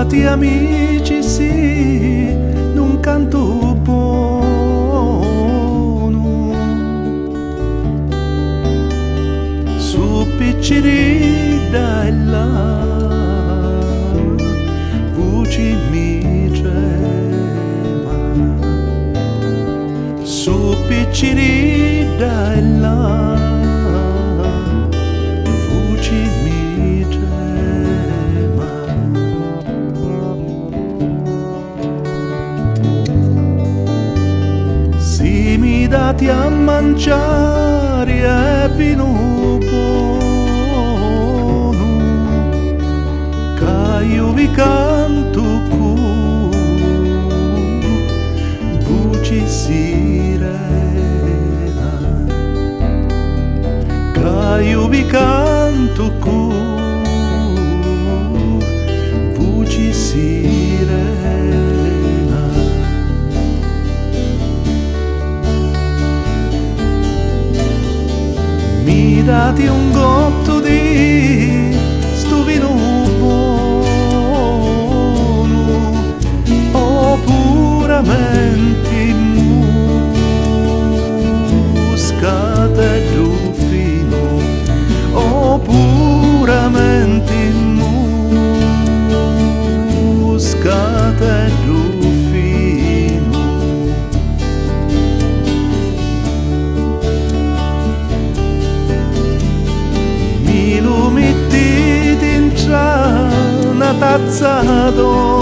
Stati amici sì, d'un canto buono, su picciri da là, voci mi trema, su picciri da là, voci mi trema. Si mi dati a mangiare e vino buono, che io vi canto cu, voci sirena, che io vi canto cu, voci sirena. Mi dati un gotto di sto vino buono, o puramente muscata e rufino, o puramente muscata e rufino. Mi lo mettete in una tazza d'oro,